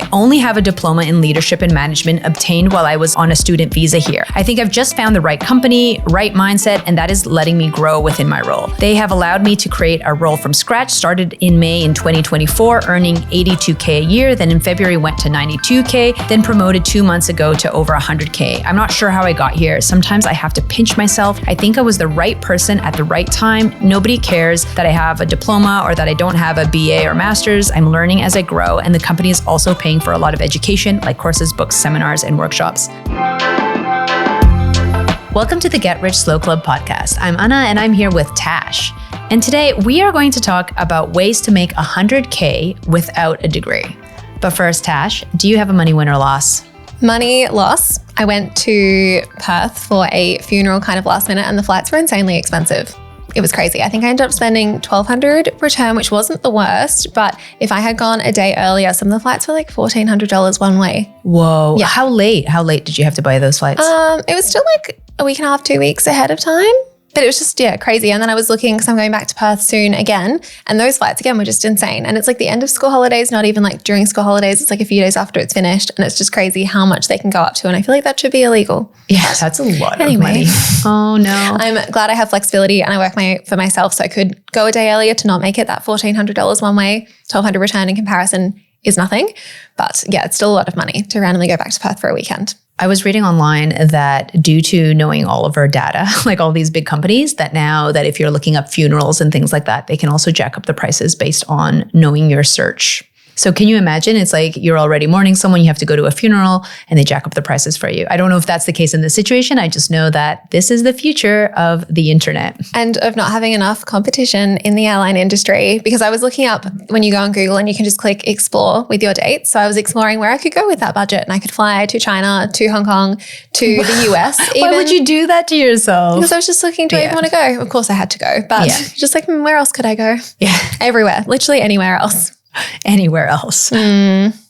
I only have a diploma in leadership and management obtained while I was on a student visa here. I think I've just found the right company, right mindset, and that is letting me grow within my role. They have allowed me to create a role from scratch, started in May in 2024, earning $82K a year, then in February went to $92K, then promoted 2 months ago to over $100K. I'm not sure how I got here. Sometimes I have to pinch myself. I think I was the right person at the right time. Nobody cares that I have a diploma or that I don't have a BA or master's. I'm learning as I grow, and the company is also paying for a lot of education, like courses, books, seminars, and workshops. Welcome to the Get Rich Slow Club podcast. I'm Ana, and I'm here with Tash. And today we are going to talk about ways to make $100K without a degree. But first, Tash, do you have a money win or loss? Money loss. I went to Perth for a funeral kind of last minute, and the flights were insanely expensive. It was crazy. I think I ended up spending $1,200 return, which wasn't the worst, but if I had gone a day earlier, some of the flights were like $1,400 one way. Whoa. Yeah. How late did you have to buy those flights? It was still like a week and a half, 2 weeks ahead of time. But it was just, crazy. And then I was looking, because I'm going back to Perth soon again. And those flights, again, were just insane. And it's like the end of school holidays, not even like during school holidays. It's like a few days after it's finished. And it's just crazy how much they can go up to. And I feel like that should be illegal. Yeah, that's a lot of money. Oh, no. I'm glad I have flexibility and I work for myself. So I could go a day earlier to not make it that $1,400 one way. $1,200 return in comparison is nothing. But yeah, it's still a lot of money to randomly go back to Perth for a weekend. I was reading online that due to knowing all of our data, like all these big companies, that now that if you're looking up funerals and things like that, they can also jack up the prices based on knowing your search. So can you imagine? It's like you're already mourning someone, you have to go to a funeral, and they jack up the prices for you. I don't know if that's the case in this situation. I just know that this is the future of the internet. And of not having enough competition in the airline industry, because I was looking up when you go on Google and you can just click explore with your dates. So I was exploring where I could go with that budget, and I could fly to China, to Hong Kong, to the US. Why would you do that to yourself? Because I was just looking, do I even want to go? Of course I had to go, but just like, where else could I go? Yeah. Everywhere, literally anywhere else. Anywhere else.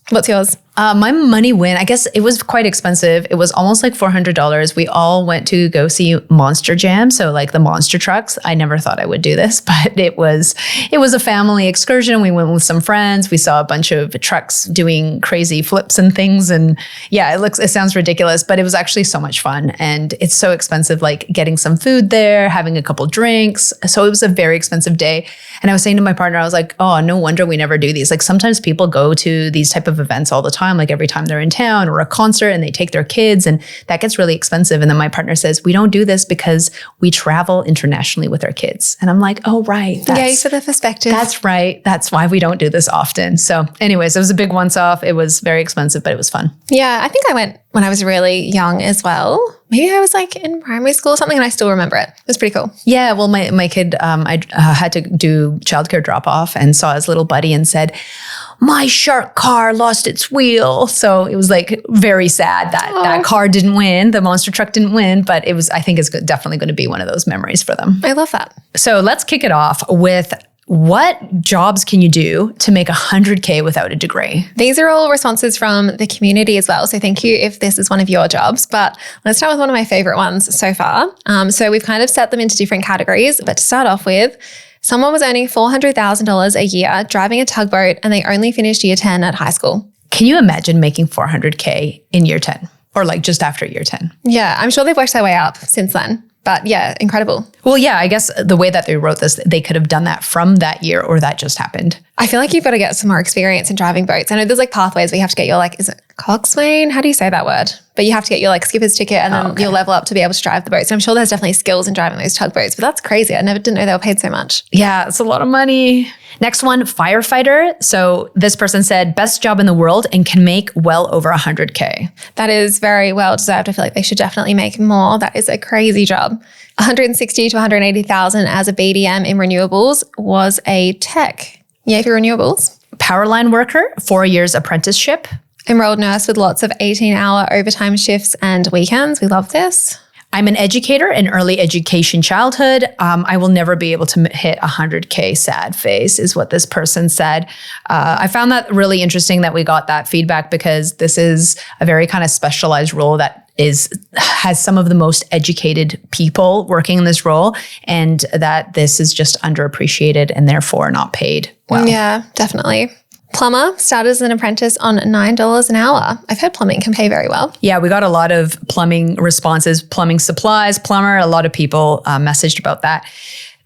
What's yours? My money win, I guess it was quite expensive. It was almost like $400. We all went to go see Monster Jam. So like the monster trucks. I never thought I would do this, but it was a family excursion. We went with some friends. We saw a bunch of trucks doing crazy flips and things. And yeah, it sounds ridiculous, but it was actually so much fun. And it's so expensive, like getting some food there, having a couple drinks. So it was a very expensive day. And I was saying to my partner, I was like, oh, no wonder we never do these. Like sometimes people go to these type of events all the time, like every time they're in town or a concert, and they take their kids, and that gets really expensive. And then my partner says, we don't do this because we travel internationally with our kids. And I'm like, oh, right. Yay for the perspective. That's right. That's why we don't do this often. So anyways, it was a big once-off. It was very expensive, but it was fun. Yeah, I think I went when I was really young as well. Maybe I was like in primary school or something, and I still remember it. It was pretty cool. Yeah, well, my kid, I had to do childcare drop-off and saw his little buddy and said, my shark car lost its wheel. So it was like very sad that that car didn't win. The monster truck didn't win, but I think it's definitely going to be one of those memories for them. I love that. So let's kick it off with what jobs can you do to make $100K without a degree? These are all responses from the community as well. So thank you if this is one of your jobs, but let's start with one of my favorite ones so far. So we've kind of set them into different categories, but to start off with, someone was earning $400,000 a year driving a tugboat, and they only finished year 10 at high school. Can you imagine making $400K in year 10 or like just after year 10? Yeah, I'm sure they've worked their way up since then. But yeah, incredible. Well, yeah, I guess the way that they wrote this, they could have done that from that year, or that just happened. I feel like you've got to get some more experience in driving boats. I know there's like pathways where you have to get your is it coxswain? How do you say that word? But you have to get your skipper's ticket, and then you'll level up to be able to drive the boats. So I'm sure there's definitely skills in driving those tugboats, but that's crazy. I didn't know they were paid so much. Yeah, it's a lot of money. Next one, firefighter. So this person said, best job in the world and can make well over $100K. That is very well deserved. I feel like they should definitely make more. That is a crazy job. $160,000 to $180,000 as a BDM in renewables was a tech. Yeah, for renewables. Powerline worker, 4 years apprenticeship. Enrolled nurse with lots of 18-hour overtime shifts and weekends. We love this. I'm an educator in early education childhood. I will never be able to hit 100K, sad face is what this person said. I found that really interesting that we got that feedback, because this is a very kind of specialized role that has some of the most educated people working in this role, and that this is just underappreciated and therefore not paid well. Yeah, definitely. Plumber started as an apprentice on $9 an hour. I've heard plumbing can pay very well. Yeah, we got a lot of plumbing responses, plumbing supplies, plumber. A lot of people messaged about that.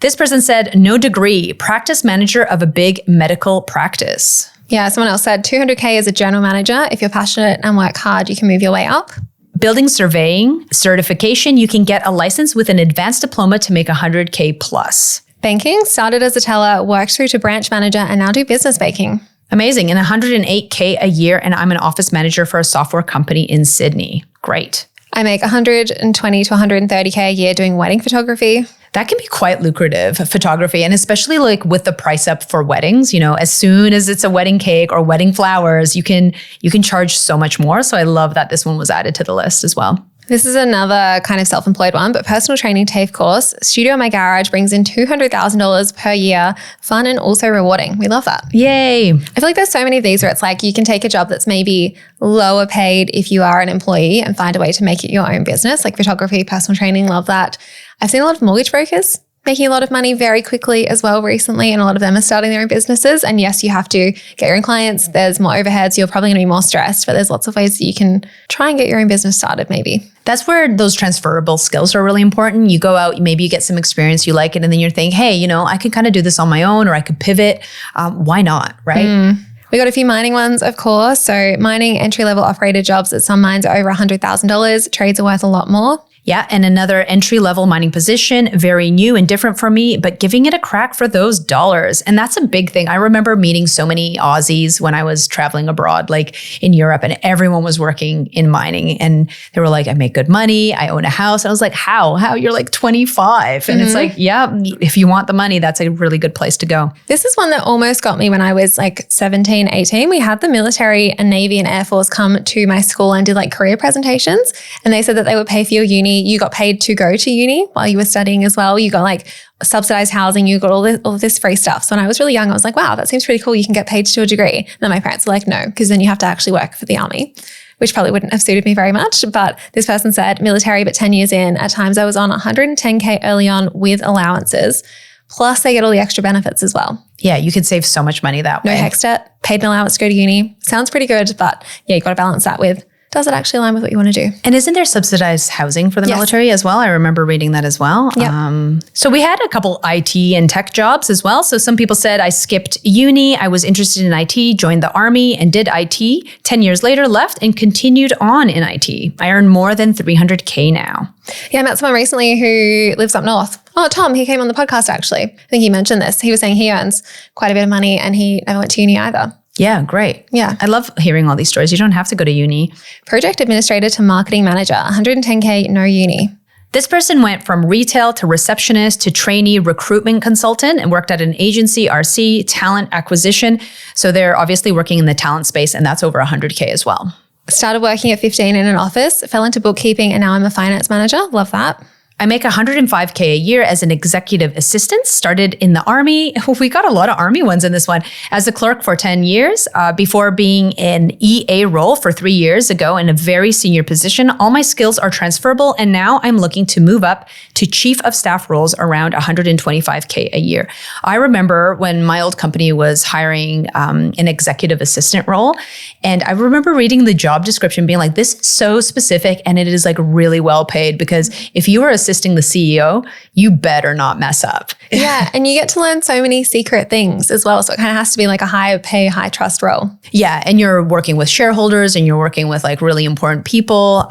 This person said, no degree, practice manager of a big medical practice. Yeah, someone else said $200K as a general manager. If you're passionate and work hard, you can move your way up. Building surveying certification, you can get a license with an advanced diploma to make $100K plus. Banking, started as a teller, worked through to branch manager, and now do business banking. Amazing. And $108K a year, and I'm an office manager for a software company in Sydney. Great. I make $120 to $130K a year doing wedding photography. That can be quite lucrative, photography, and especially like with the price up for weddings, as soon as it's a wedding cake or wedding flowers, you can charge so much more. So I love that this one was added to the list as well. This is another kind of self-employed one, but personal training TAFE course. Studio in my garage brings in $200,000 per year. Fun and also rewarding. We love that. Yay. I feel like there's so many of these where it's like you can take a job that's maybe lower paid if you are an employee and find a way to make it your own business, like photography, personal training. Love that. I've seen a lot of mortgage brokers making a lot of money very quickly as well recently, and a lot of them are starting their own businesses. And yes, you have to get your own clients. There's more overheads. You're probably going to be more stressed, but there's lots of ways that you can try and get your own business started maybe. That's where those transferable skills are really important. You go out, maybe you get some experience, you like it, and then you're thinking, hey, I can kind of do this on my own, or I could pivot. Why not, right? We got a few mining ones, of course. So mining entry-level operator jobs at some mines are over $100,000. Trades are worth a lot more. Yeah, and another entry-level mining position, very new and different for me, but giving it a crack for those dollars. And that's a big thing. I remember meeting so many Aussies when I was traveling abroad, like in Europe, and everyone was working in mining. And they were like, I make good money, I own a house. And I was like, how? You're like 25. And it's like, yeah, if you want the money, that's a really good place to go. This is one that almost got me when I was like 17, 18. We had the military and Navy and Air Force come to my school and did like career presentations. And they said that they would pay for your uni. You got paid to go to uni while you were studying as well. You got like subsidized housing. You got all of this free stuff. So when I was really young, I was like, wow, that seems pretty cool. You can get paid to do a degree. And then my parents were like, no, because then you have to actually work for the army, which probably wouldn't have suited me very much. But this person said military, but 10 years in, at times I was on $110K early on with allowances. Plus they get all the extra benefits as well. Yeah, you could save so much money that way. No HECS debt, paid an allowance to go to uni. Sounds pretty good, but yeah, you've got to balance that with, does it actually align with what you want to do? And isn't there subsidized housing for the military as well? I remember reading that as well. Yep. So we had a couple IT and tech jobs as well. So some people said I skipped uni. I was interested in IT, joined the army and did IT. 10 years later, left and continued on in IT. I earn more than $300K now. Yeah, I met someone recently who lives up north. Oh, Tom, he came on the podcast actually. I think he mentioned this. He was saying he earns quite a bit of money and he never went to uni either. Yeah, great. Yeah. I love hearing all these stories. You don't have to go to uni. Project administrator to marketing manager, $110K, no uni. This person went from retail to receptionist to trainee recruitment consultant and worked at an agency, RC, talent acquisition. So they're obviously working in the talent space, and that's over $100K as well. Started working at 15 in an office, fell into bookkeeping, and now I'm a finance manager. Love that. I make $105K a year as an executive assistant, started in the Army. We got a lot of Army ones in this one. As a clerk for 10 years, before being an EA role for 3 years ago in a very senior position. All my skills are transferable, and now I'm looking to move up to chief of staff roles around $125K a year. I remember when my old company was hiring an executive assistant role, and I remember reading the job description being like, this is so specific, and it is like really well paid, because if you are assisting the CEO, you better not mess up. Yeah. And you get to learn so many secret things as well. So it kind of has to be like a high pay, high trust role. Yeah. And you're working with shareholders and you're working with like really important people.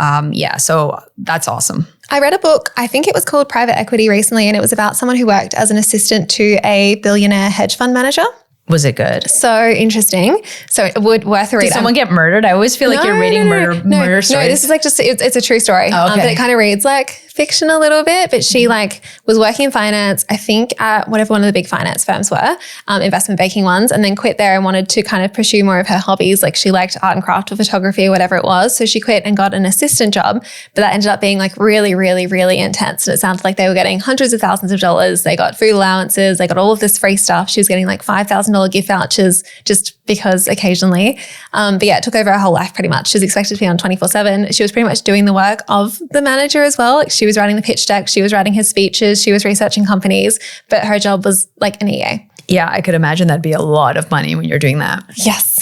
So that's awesome. I read a book, I think it was called Private Equity recently, and it was about someone who worked as an assistant to a billionaire hedge fund manager. Was it good? So interesting. So it would worth a read. Did someone get murdered? I always feel like you're reading murder stories. No, this is like just, it's a true story. Oh, okay. But it kind of reads like fiction a little bit, but she like was working in finance, I think at whatever one of the big finance firms were, investment banking ones, and then quit there and wanted to kind of pursue more of her hobbies. Like she liked art and craft or photography or whatever it was. So she quit and got an assistant job, but that ended up being like really, really, really intense. And it sounded like they were getting hundreds of thousands of dollars. They got food allowances. They got all of this free stuff. She was getting like $5,000 gift vouchers just because occasionally. But yeah, it took over her whole life pretty much. She was expected to be on 24/7. She was pretty much doing the work of the manager as well. Like she was writing the pitch deck. She was writing his speeches. She was researching companies, but her job was like an EA. Yeah, I could imagine that'd be a lot of money when you're doing that. Yes.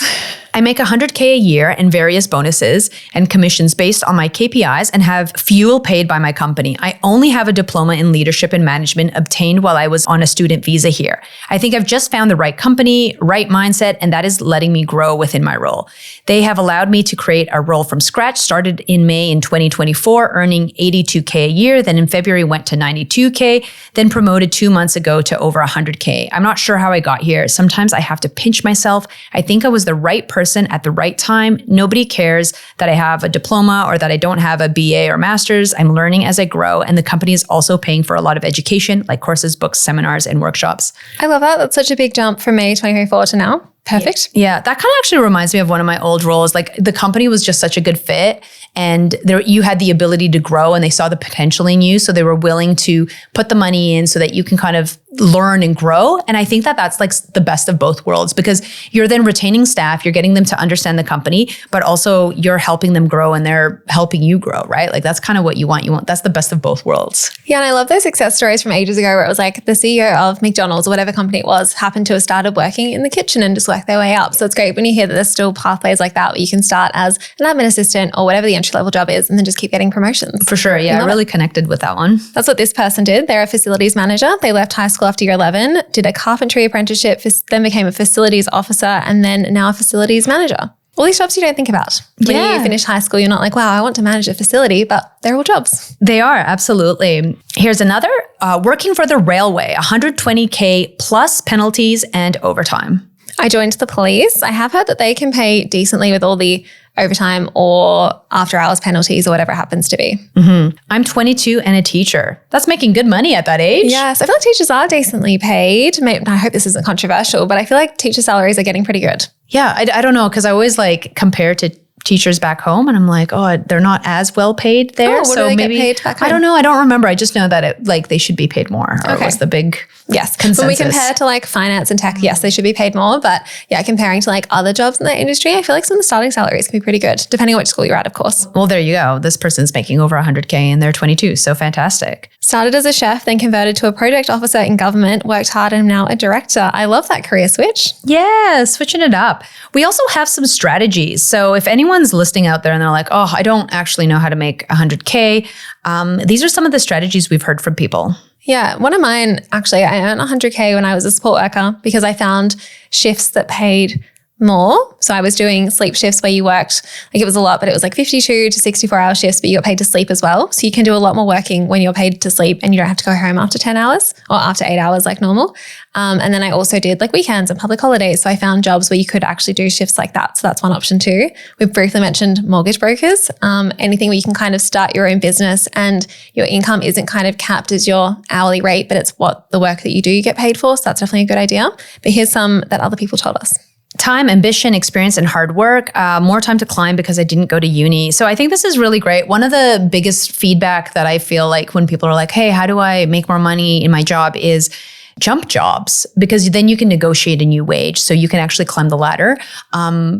I make $100K a year in various bonuses and commissions based on my KPIs and have fuel paid by my company. I only have a diploma in leadership and management obtained while I was on a student visa here. I think I've just found the right company, right mindset, and that is letting me grow within my role. They have allowed me to create a role from scratch, started in May in 2024, earning $82K a year. Then in February went to $92K, then promoted 2 months ago to over $100K. I'm not sure how I got here. Sometimes I have to pinch myself. I think I was the right person at the right time. Nobody cares that I have a diploma or that I don't have a BA or master's. I'm learning as I grow, and the company is also paying for a lot of education, like courses, books, seminars, and workshops. I love that. That's such a big jump from May 2024 to now. Perfect. Yeah, that kind of actually reminds me of one of my old roles. Like the company was just such a good fit, and you had the ability to grow, and they saw the potential in you. So they were willing to put the money in so that you can kind of learn and grow. And I think that that's like the best of both worlds, because you're then retaining staff, you're getting them to understand the company, but also you're helping them grow and they're helping you grow, right? Like that's kind of what you want. That's the best of both worlds. Yeah. And I love those success stories from ages ago where it was like the CEO of McDonald's or whatever company it was happened to have started working in the kitchen and just worked their way up. So it's great when you hear that there's still pathways like that where you can start as an admin assistant or whatever the entry level job is and then just keep getting promotions. For sure. Yeah. I really connected with that one. That's what this person did. They're a facilities manager. They left high school after year 11, did a carpentry apprenticeship, then became a facilities officer, and then now a facilities manager. All these jobs you don't think about. When you finish high school, you're not like, wow, I want to manage a facility, but they're all jobs. They are, absolutely. Here's another, working for the railway, $120K plus penalties and overtime. I joined the police. I have heard that they can pay decently with all the overtime or after hours penalties or whatever it happens to be. Mm-hmm. I'm 22 and a teacher. That's making good money at that age. Yes, I feel like teachers are decently paid. I hope this isn't controversial, but I feel like teacher salaries are getting pretty good. Yeah, I don't know, because I always like compare to teachers back home and I'm like, oh, they're not as well paid there. What so do they maybe get paid back home? I don't know. I don't remember. I just know that they should be paid more. Or it was the big consensus. When we compare to like finance and tech, yes, they should be paid more. But yeah, comparing to like other jobs in that industry, I feel like some of the starting salaries can be pretty good, depending on which school you're at, of course. Well, there you go. This person's making over 100K and they're 22. So fantastic. Started as a chef, then converted to a project officer in government, worked hard and I'm now a director. I love that career switch. Yeah, switching it up. We also have some strategies. So if anyone's listening out there and they're like, oh, I don't actually know how to make 100K, these are some of the strategies we've heard from people. Yeah, one of mine, actually, I earned 100K when I was a support worker because I found shifts that paid more. So I was doing sleep shifts where you worked, like it was a lot, but it was like 52 to 64-hour shifts, but you got paid to sleep as well. So you can do a lot more working when you're paid to sleep and you don't have to go home after 10 hours or after 8 hours like normal. And then I also did like weekends and public holidays. So I found jobs where you could actually do shifts like that. So that's one option too. We've briefly mentioned mortgage brokers, anything where you can kind of start your own business and your income isn't kind of capped as your hourly rate, but it's what the work that you do you get paid for. So that's definitely a good idea. But here's some that other people told us. Time, ambition, experience, and hard work. More time to climb because I didn't go to uni. So I think this is really great. One of the biggest feedback that I feel like when people are like, hey, how do I make more money in my job is jump jobs, because then you can negotiate a new wage. So you can actually climb the ladder,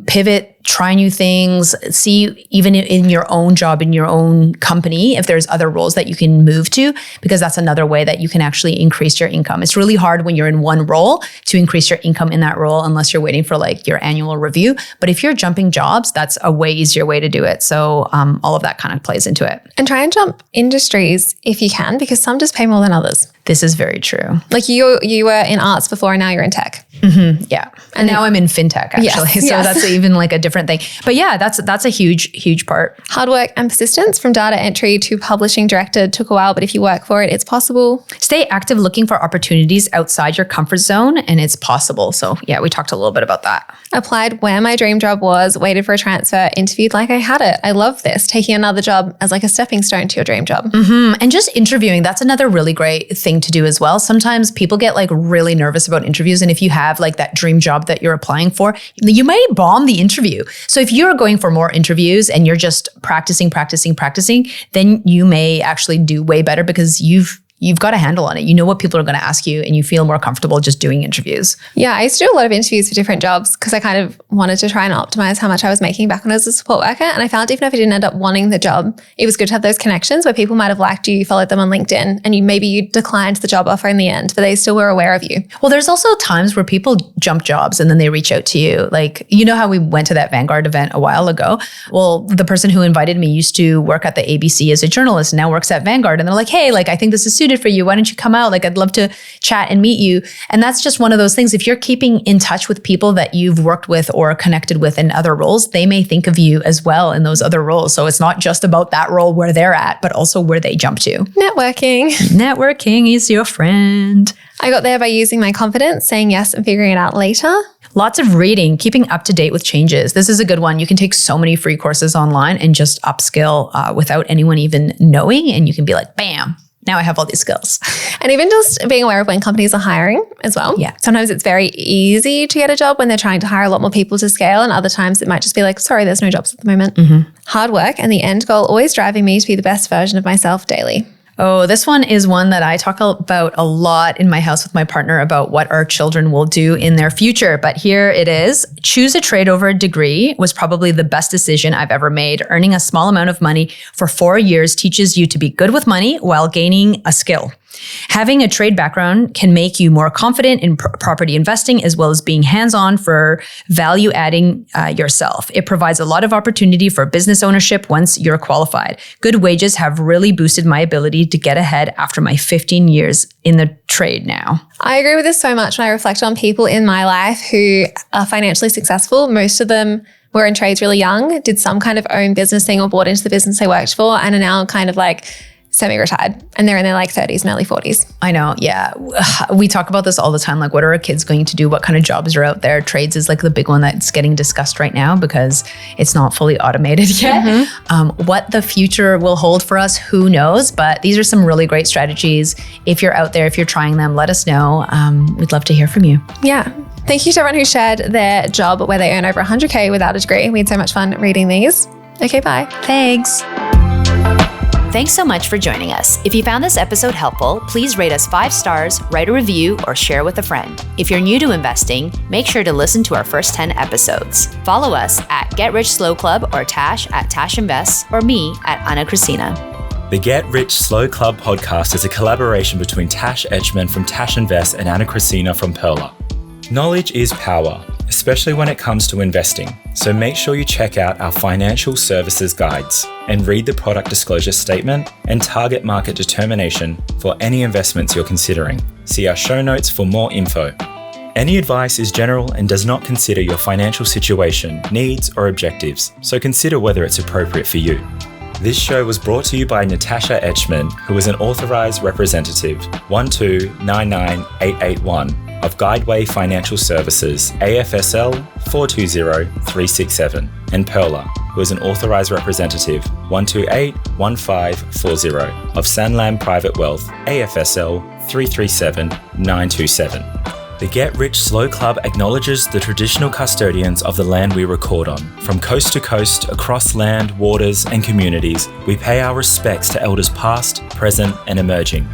pivot, try new things, see even in your own job, in your own company, if there's other roles that you can move to, because that's another way that you can actually increase your income. It's really hard when you're in one role to increase your income in that role, unless you're waiting for like your annual review. But if you're jumping jobs, that's a way easier way to do it. So all of that kind of plays into it. And try and jump industries if you can, because some just pay more than others. This is very true. Like you were in arts before and now you're in tech. Mm-hmm, yeah. And now I'm in fintech actually. Yes, so that's even like a different thing. But yeah, that's a huge part. Hard work and persistence from data entry to publishing director took a while, but if you work for it, it's possible. Stay active looking for opportunities outside your comfort zone and it's possible. So yeah, we talked a little bit about that. Applied where my dream job was, waited for a transfer, interviewed like I had it. I love this. Taking another job as like a stepping stone to your dream job. Mm-hmm. And just interviewing, that's another really great thing to do as well. Sometimes people get like really nervous about interviews. And if you have like that dream job that you're applying for, you might bomb the interview. So if you're going for more interviews and you're just practicing, then you may actually do way better because you've you've got a handle on it. You know what people are going to ask you and you feel more comfortable just doing interviews. Yeah, I used to do a lot of interviews for different jobs because I kind of wanted to try and optimize how much I was making back when I was a support worker. And I found even if I didn't end up wanting the job, it was good to have those connections where people might have liked you followed them on LinkedIn, and maybe you declined the job offer in the end, but they still were aware of you. Well, there's also times where people jump jobs and then they reach out to you. Like, you know how we went to that Vanguard event a while ago? Well, the person who invited me used to work at the ABC as a journalist and now works at Vanguard. And they're like, hey, like, I think this is suited for you. Why don't you come out? Like, I'd love to chat and meet you. And that's just one of those things. If you're keeping in touch with people that you've worked with or connected with in other roles, they may think of you as well in those other roles. So it's not just about that role where they're at, but also where they jump to. Networking. Networking is your friend. I got there by using my confidence, saying yes and figuring it out later. Lots of reading, keeping up to date with changes. This is a good one. You can take so many free courses online and just upskill without anyone even knowing. And you can be like, bam, now I have all these skills. And even just being aware of when companies are hiring as well. Yeah. Sometimes it's very easy to get a job when they're trying to hire a lot more people to scale. And other times it might just be like, sorry, there's no jobs at the moment. Hard work and the end goal always driving me to be the best version of myself daily. Oh, this one is one that I talk about a lot in my house with my partner about what our children will do in their future. But here it is. Choose a trade over a degree was probably the best decision I've ever made. Earning a small amount of money for 4 years teaches you to be good with money while gaining a skill. Having a trade background can make you more confident in property investing as well as being hands-on for value adding yourself. It provides a lot of opportunity for business ownership once you're qualified. Good wages have really boosted my ability to get ahead after my 15 years in the trade now. I agree with this so much when I reflect on people in my life who are financially successful. Most of them were in trades really young, did some kind of own business thing or bought into the business they worked for, and are now kind of like semi-retired, and they're in their like 30s and early 40s. I know. Yeah. We talk about this all the time. Like, what are our kids going to do? What kind of jobs are out there? Trades is like the big one that's getting discussed right now because it's not fully automated yet. What the future will hold for us, who knows? But these are some really great strategies. If you're out there, if you're trying them, let us know. We'd love to hear from you. Yeah. Thank you to everyone who shared their job where they earn over 100K without a degree. We had so much fun reading these. Okay, bye. Thanks. Thanks so much for joining us. If you found this episode helpful, please rate us 5 stars, write a review, or share with a friend. If you're new to investing, make sure to listen to our first 10 episodes. Follow us at Get Rich Slow Club or Tash at Tash Invest or me at Ana Christina. The Get Rich Slow Club podcast is a collaboration between Tash Etchman from Tash Invest and Ana Christina from Perla. Knowledge is power, especially when it comes to investing. So make sure you check out our financial services guides and read the product disclosure statement and target market determination for any investments you're considering. See our show notes for more info. Any advice is general and does not consider your financial situation, needs, or objectives, so consider whether it's appropriate for you. This show was brought to you by Natasha Etchman, who is an authorized representative 1299881 of Guideway Financial Services, AFSL 420367, and Perla, who is an authorized representative 1281540 of Sanlam Private Wealth, AFSL 337927. The Get Rich Slow Club acknowledges the traditional custodians of the land we record on. From coast to coast, across land, waters, and communities, we pay our respects to elders past, present, and emerging.